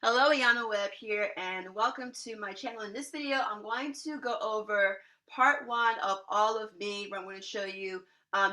Hello, Ayana Webb here, and welcome to my channel. In this video, I'm going to go over part one of All of Me, where I'm going to show you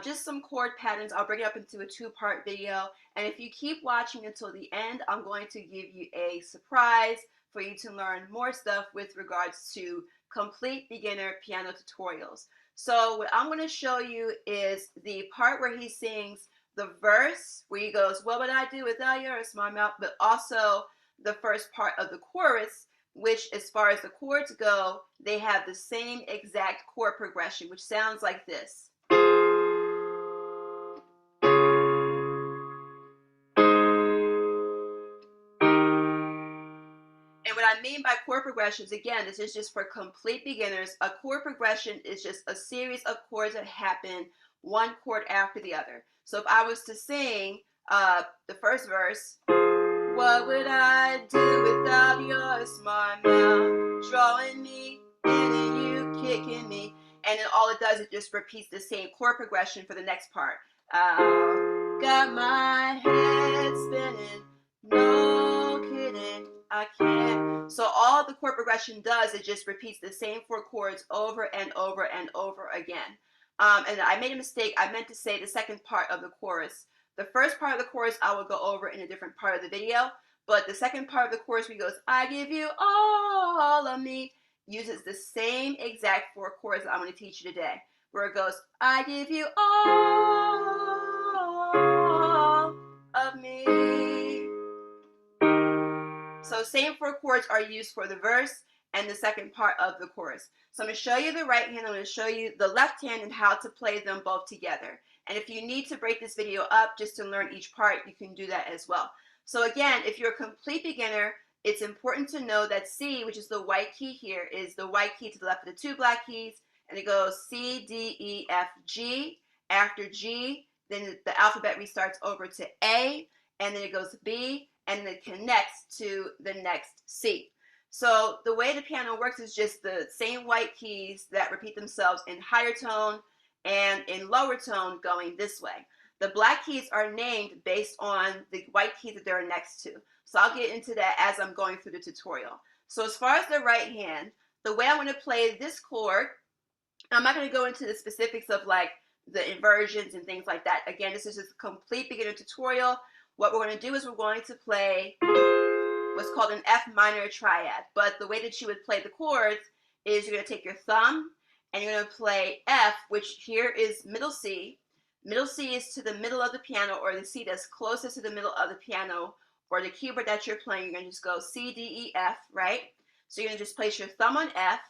just some chord patterns. I'll break it up into a two-part video, and if you keep watching until the end, I'm going to give you a surprise for you to learn more stuff with regards to complete beginner piano tutorials. So what I'm going to show you is the part where he sings the verse, where he goes, "What would I do without you?" Or "Smart Mouth," but also the first part of the chorus, which as far as the chords go, they have the same exact chord progression, which sounds like this. And what I mean by chord progressions, again, this is just for complete beginners. A chord progression is just a series of chords that happen one chord after the other. So if I was to sing the first verse, "What would I do without your smart mouth, drawing me in and you kicking me?" And then all it does is just repeats the same chord progression for the next part. Got my head spinning, no kidding, I can't. So all the chord progression does is just repeats the same four chords over and over and over again. And I made a mistake. I meant to say the second part of the chorus. The first part of the chorus I will go over in a different part of the video, but the second part of the chorus where he goes, "I give you all of me," uses the same exact four chords that I'm going to teach you today, where it goes, "I give you all of me." So same four chords are used for the verse and the second part of the chorus. So I'm going to show you the right hand, I'm going to show you the left hand and how to play them both together. And if you need to break this video up just to learn each part, you can do that as well. So again, if you're a complete beginner, it's important to know that C, which is the white key here, is the white key to the left of the two black keys, and it goes C, D, E, F, G. After G, then the alphabet restarts over to A, and then it goes B, and then it connects to the next C. So the way the piano works is just the same white keys that repeat themselves in higher tone and in lower tone going this way. The black keys are named based on the white keys that they're next to. So I'll get into that as I'm going through the tutorial. So as far as the right hand, the way I'm going to play this chord, I'm not going to go into the specifics of like the inversions and things like that. Again, this is just a complete beginner tutorial. What we're going to do is we're going to play what's called an F minor triad. But the way that you would play the chords is you're going to take your thumb and you're going to play F, which here is middle C. Middle C is to the middle of the piano, or the C that's closest to the middle of the piano, or the keyboard that you're playing. You're going to just go C, D, E, F, right? So you're going to just place your thumb on F.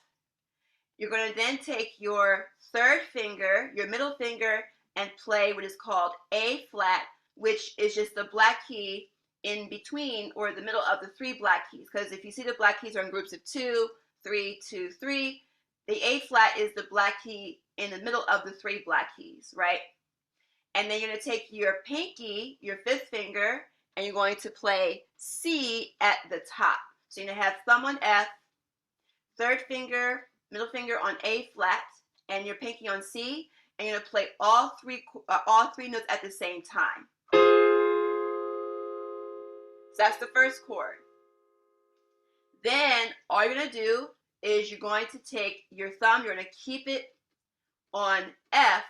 You're going to then take your third finger, your middle finger, and play what is called A flat, which is just the black key in between or the middle of the three black keys. Because if you see the black keys are in groups of 2, 3, 2, 3, the A flat is the black key in the middle of the three black keys, right? And then you're going to take your pinky, your fifth finger, and you're going to play C at the top. So you're going to have thumb on F, third finger, middle finger on A flat, and your pinky on C, and you're going to play all three notes at the same time. So that's the first chord. Then all you're going to do is you're going to take your thumb, you're going to keep it on F,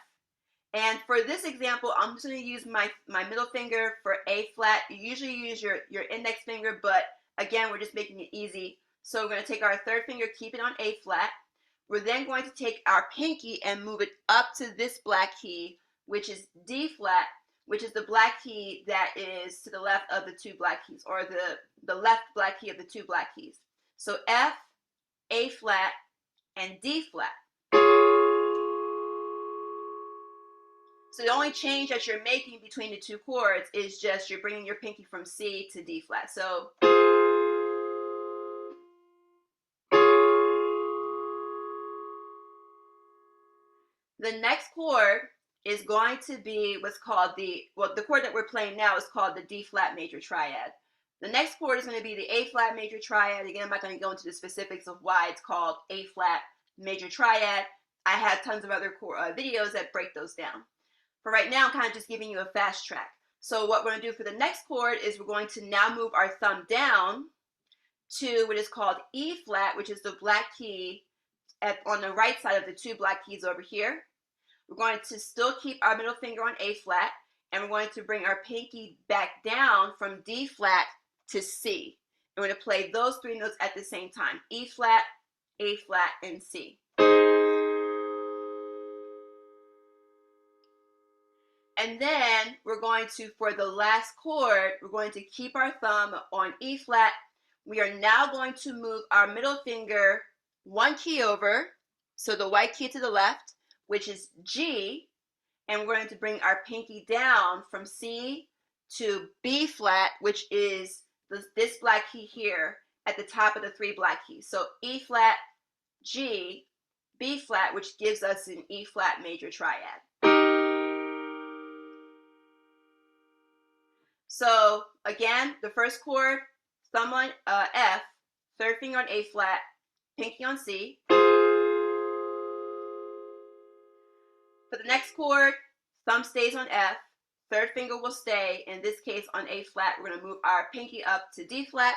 and for this example, I'm just going to use my middle finger for A flat. You usually use your index finger, but again, we're just making it easy. So we're going to take our third finger, keep it on A flat. We're then going to take our pinky and move it up to this black key, which is D flat, which is the black key that is to the left of the two black keys, or the left black key of the two black keys. So F, A flat, and D flat. So the only change that you're making between the two chords is just you're bringing your pinky from C to D flat. So the next chord is going to be what's called the chord that we're playing now is called the D flat major triad. The next chord is going to be the A flat major triad. Again, I'm not going to go into the specifics of why it's called A flat major triad. I have tons of other videos that break those down. For right now, I'm kind of just giving you a fast track. So what we're going to do for the next chord is we're going to now move our thumb down, to what is called E flat, which is the black key on the right side of the two black keys over here. We're going to still keep our middle finger on A flat, and we're going to bring our pinky back down from D flat to C. And we're going to play those three notes at the same time: E flat, A flat, and C. And then we're going to, for the last chord, we're going to keep our thumb on E flat. We are now going to move our middle finger one key over, so the white key to the left, which is G, and we're going to bring our pinky down from C to B flat, which is this black key here at the top of the three black keys. So E flat, G, B flat, which gives us an E flat major triad. So again, the first chord, thumb on F, third finger on A flat, pinky on C. For the next chord, thumb stays on F, third finger will stay, in this case on A flat. We're going to move our pinky up to D flat.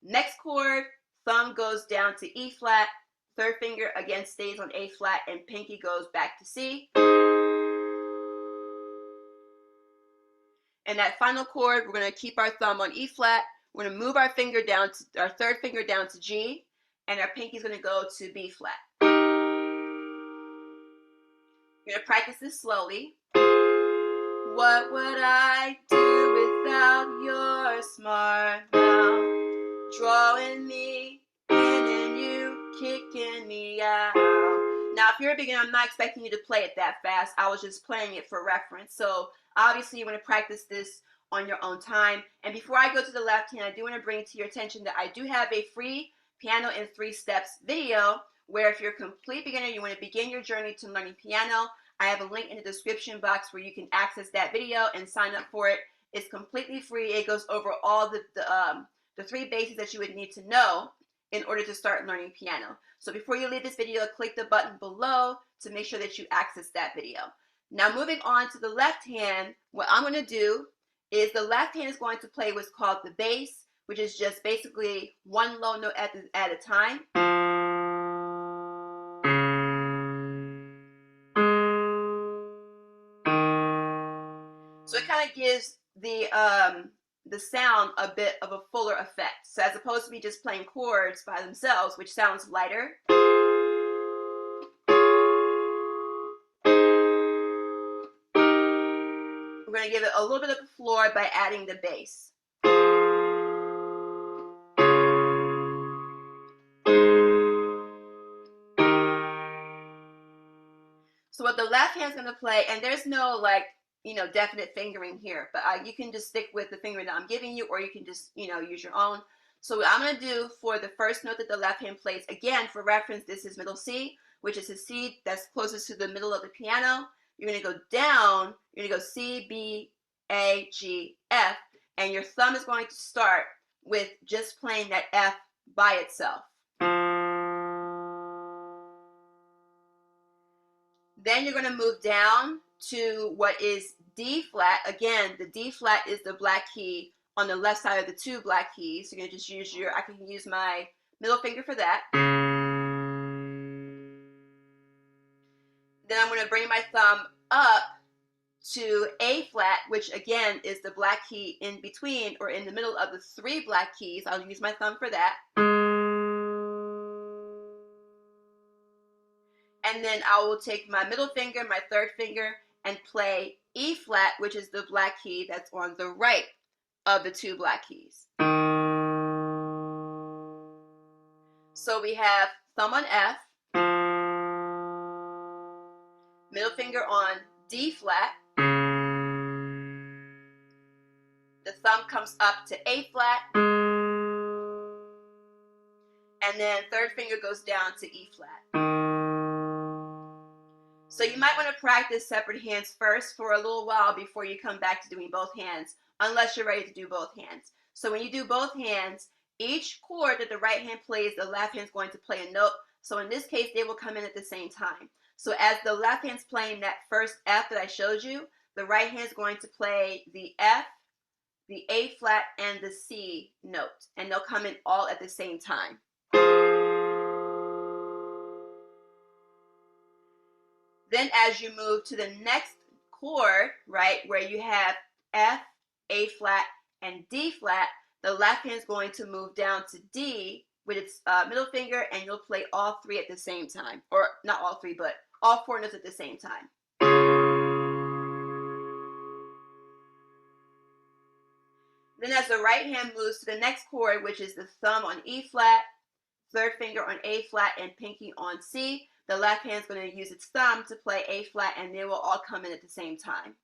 Next chord, thumb goes down to E flat, third finger again stays on A flat, and pinky goes back to C. And that final chord, we're going to keep our thumb on E flat. We're going to move our finger down to our third finger down to G, and our pinky is going to go to B flat. We're going to practice this slowly. What would I do without your smart mouth? Drawing me in and you kicking me out. Now, if you're a beginner, I'm not expecting you to play it that fast. I was just playing it for reference. So obviously, you want to practice this on your own time. And before I go to the left hand, I do want to bring to your attention that I do have a free Piano in 3 Steps video, where if you're a complete beginner, you want to begin your journey to learning piano, I have a link in the description box where you can access that video and sign up for it. It's completely free. It goes over all the 3 basics that you would need to know in order to start learning piano. So before you leave this video, click the button below to make sure that you access that video. Now moving on to the left hand, what I'm going to do is the left hand is going to play what's called the bass, which is just basically one low note at a time. So it kind of gives the sound a bit of a fuller effect. So as opposed to me just playing chords by themselves, which sounds lighter, we're going to give it a little bit of a floor by adding the bass. So what the left hand's going to play, and there's no definite fingering here, but you can just stick with the fingering that I'm giving you, or you can just use your own. So what I'm going to do for the first note that the left hand plays, again for reference, this is middle C, which is the C that's closest to the middle of the piano. You're going to go down, you're going to go C, B, A, G, F, and your thumb is going to start with just playing that F by itself. Then you're going to move down to what is D flat. Again, the D flat is the black key on the left side of the 2 black keys. So you're going to just use I can use my middle finger for that. Then I'm going to bring my thumb up to A flat, which again is the black key in between or in the middle of the 3 black keys. I'll use my thumb for that. And then I will take my middle finger, my third finger, and play E flat, which is the black key that's on the right of the 2 black keys. So we have thumb on F, middle finger on D flat, the thumb comes up to A flat, and then third finger goes down to E flat. So you might want to practice separate hands first for a little while before you come back to doing both hands, unless you're ready to do both hands. So when you do both hands, each chord that the right hand plays, the left hand is going to play a note. So in this case, they will come in at the same time. So as the left hand's playing that first F that I showed you, the right hand is going to play the F the A flat and the C note, and they'll come in all at the same time. Then as you move to the next chord, right, where you have F, A flat, and D flat, the left hand is going to move down to D with its middle finger, and you'll play all three at the same time. Or not all three, but all four notes at the same time. Then as the right hand moves to the next chord, which is the thumb on E flat, third finger on A flat, and pinky on C, the left hand is going to use its thumb to play A flat, and they will all come in at the same time.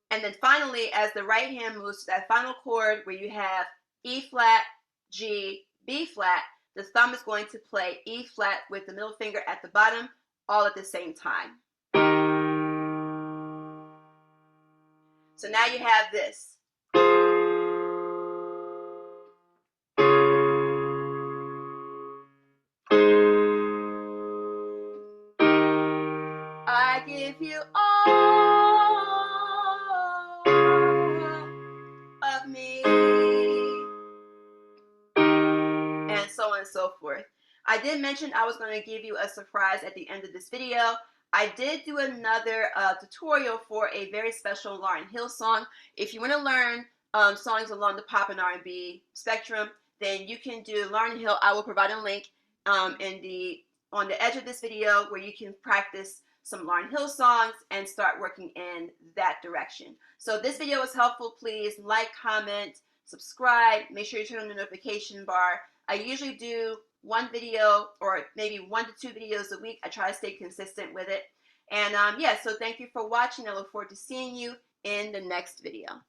And then finally, as the right hand moves to that final chord where you have E flat, G, B flat, the thumb is going to play E flat with the middle finger at the bottom, all at the same time. So now you have this. I give you all of me, and so on and so forth. I did mention I was going to give you a surprise at the end of this video. I did do another tutorial for a very special Lauryn Hill song. If you want to learn songs along the pop and R&B spectrum, then you can do Lauryn Hill. I will provide a link on the edge of this video where you can practice some Lauryn Hill songs and start working in that direction. So if this video was helpful, please like, comment, subscribe. Make sure you turn on the notification bar. I usually do one video or maybe 1 to 2 videos a week. I try to stay consistent with it. And yeah, so thank you for watching. I look forward to seeing you in the next video.